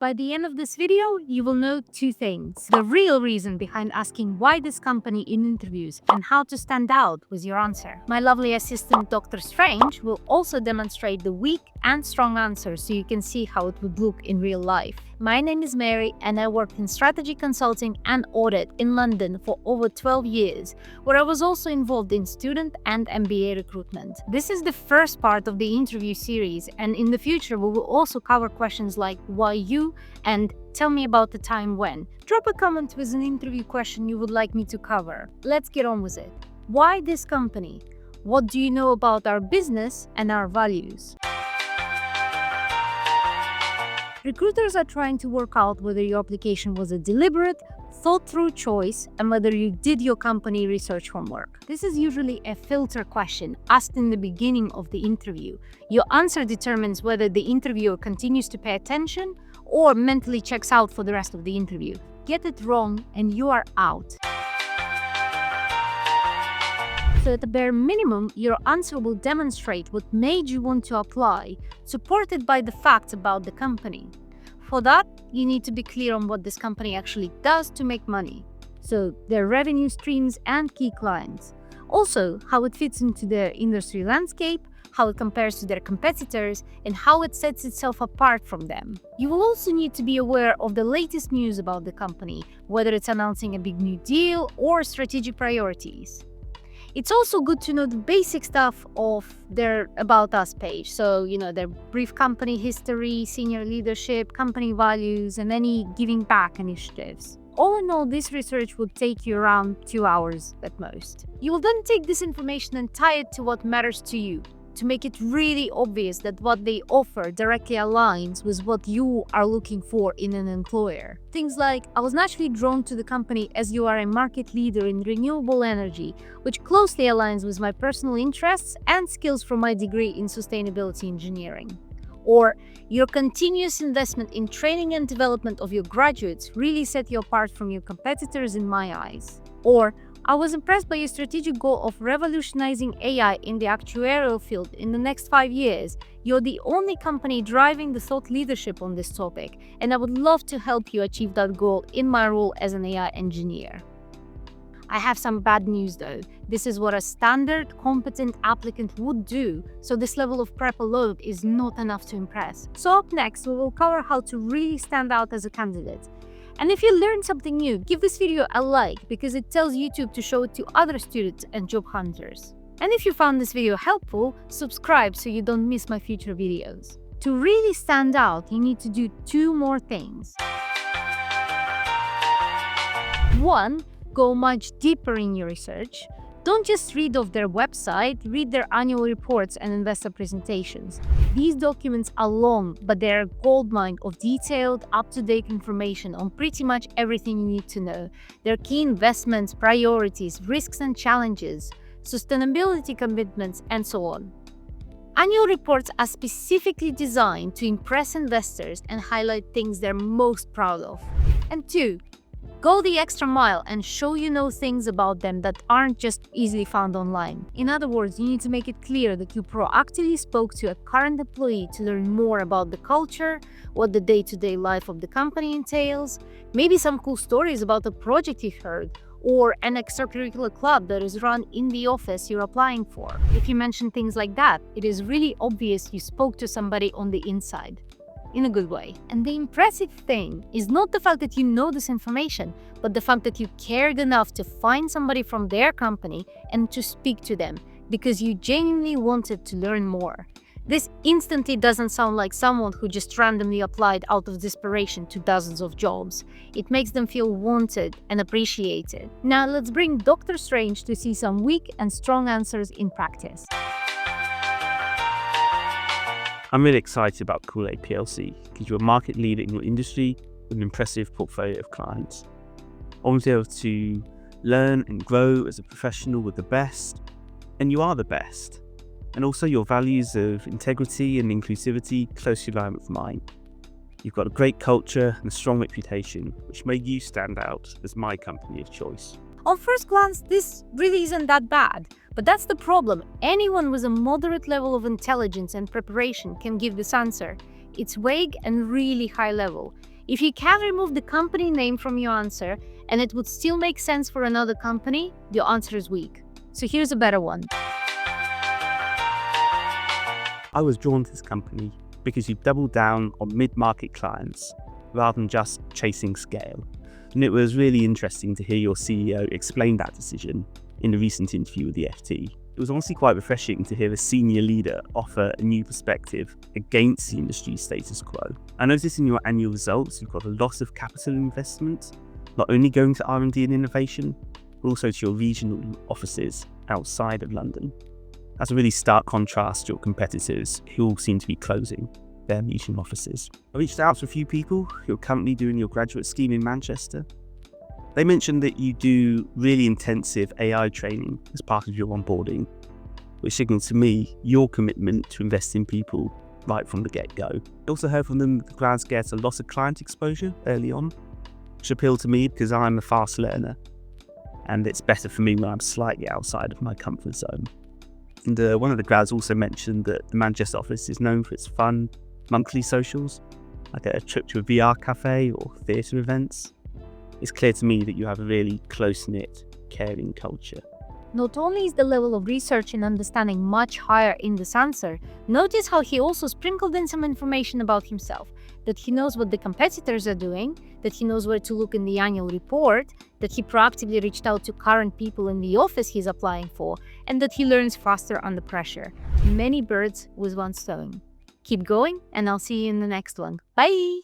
By the end of this video, you will know two things: the real reason behind asking why this company in interviews and how to stand out with your answer. My lovely assistant, Dr. Strange, will also demonstrate the weak and strong answers so you can see how it would look in real life. My name is Mary and I worked in strategy consulting and audit in London for over 12 years, where I was also involved in student and MBA recruitment. This is the first part of the interview series, and in the future we will also cover questions like why you and tell me about the time when. Drop a comment with an interview question you would like me to cover. Let's get on with it. Why this company? What do you know about our business and our values? Recruiters are trying to work out whether your application was a deliberate, thought-through choice and whether you did your company research homework. This is usually a filter question asked in the beginning of the interview. Your answer determines whether the interviewer continues to pay attention or mentally checks out for the rest of the interview. Get it wrong and you are out. So at the bare minimum, your answer will demonstrate what made you want to apply, supported by the facts about the company. For that, you need to be clear on what this company actually does to make money. So their revenue streams and key clients. Also, how it fits into their industry landscape, how it compares to their competitors, and how it sets itself apart from them. You will also need to be aware of the latest news about the company, whether it's announcing a big new deal or strategic priorities. It's also good to know the basic stuff of their About Us page. So, their brief company history, senior leadership, company values, and any giving back initiatives. All in all, this research will take you around 2 hours at most. You will then take this information and tie it to what matters to you, to make it really obvious that what they offer directly aligns with what you are looking for in an employer. Things like, I was naturally drawn to the company as you are a market leader in renewable energy, which closely aligns with my personal interests and skills from my degree in sustainability engineering. Or, your continuous investment in training and development of your graduates really set you apart from your competitors in my eyes. Or, I was impressed by your strategic goal of revolutionizing AI in the actuarial field in the next 5 years. You're the only company driving the thought leadership on this topic, and I would love to help you achieve that goal in my role as an AI engineer. I have some bad news though. This is what a standard, competent applicant would do, so this level of prep alone is not enough to impress. So up next, we will cover how to really stand out as a candidate. And if you learned something new, give this video a like because it tells YouTube to show it to other students and job hunters. And if you found this video helpful, subscribe so you don't miss my future videos. To really stand out, you need to do 2 more things. 1. Go much deeper in your research. Don't just read off their website, read their annual reports and investor presentations. These documents are long, but they're a goldmine of detailed, up-to-date information on pretty much everything you need to know. Their key investments, priorities, risks and challenges, sustainability commitments, and so on. Annual reports are specifically designed to impress investors and highlight things they're most proud of. And 2. Go the extra mile and show you know things about them that aren't just easily found online. In other words, you need to make it clear that you proactively spoke to a current employee to learn more about the culture, what the day-to-day life of the company entails, maybe some cool stories about a project you've heard, or an extracurricular club that is run in the office you're applying for. If you mention things like that, it is really obvious you spoke to somebody on the inside. In a good way. And the impressive thing is not the fact that you know this information, but the fact that you cared enough to find somebody from their company and to speak to them because you genuinely wanted to learn more. This instantly doesn't sound like someone who just randomly applied out of desperation to dozens of jobs. It makes them feel wanted and appreciated. Now let's bring Dr. Strange to see some weak and strong answers in practice. I'm really excited about UKey PLC because you're a market leader in your industry with an impressive portfolio of clients. I want to be able to learn and grow as a professional with the best, and you are the best. And also your values of integrity and inclusivity closely align with mine. You've got a great culture and a strong reputation, which made you stand out as my company of choice. On first glance, this really isn't that bad. But that's the problem. Anyone with a moderate level of intelligence and preparation can give this answer. It's vague and really high level. If you can remove the company name from your answer and it would still make sense for another company, your answer is weak. So here's a better one. I was drawn to this company because you've doubled down on mid-market clients rather than just chasing scale. And it was really interesting to hear your CEO explain that decision in a recent interview with the FT. It was honestly quite refreshing to hear a senior leader offer a new perspective against the industry status quo. I noticed in your annual results, you've got a lot of capital investment, not only going to R&D and innovation, but also to your regional offices outside of London. That's a really stark contrast to your competitors who all seem to be closing their regional offices. I reached out to a few people who are currently doing your graduate scheme in Manchester. They mentioned that you do really intensive AI training as part of your onboarding, which signals to me your commitment to invest in people right from the get-go. I also heard from them that the grads get a lot of client exposure early on, which appealed to me because I'm a fast learner, and it's better for me when I'm slightly outside of my comfort zone. And one of the grads also mentioned that the Manchester office is known for its fun monthly socials, like a trip to a VR cafe or theatre events. It's clear to me that you have a really close-knit, caring culture. Not only is the level of research and understanding much higher in this answer, notice how he also sprinkled in some information about himself, that he knows what the competitors are doing, that he knows where to look in the annual report, that he proactively reached out to current people in the office he's applying for, and that he learns faster under pressure. Many birds with one stone. Keep going, and I'll see you in the next one. Bye!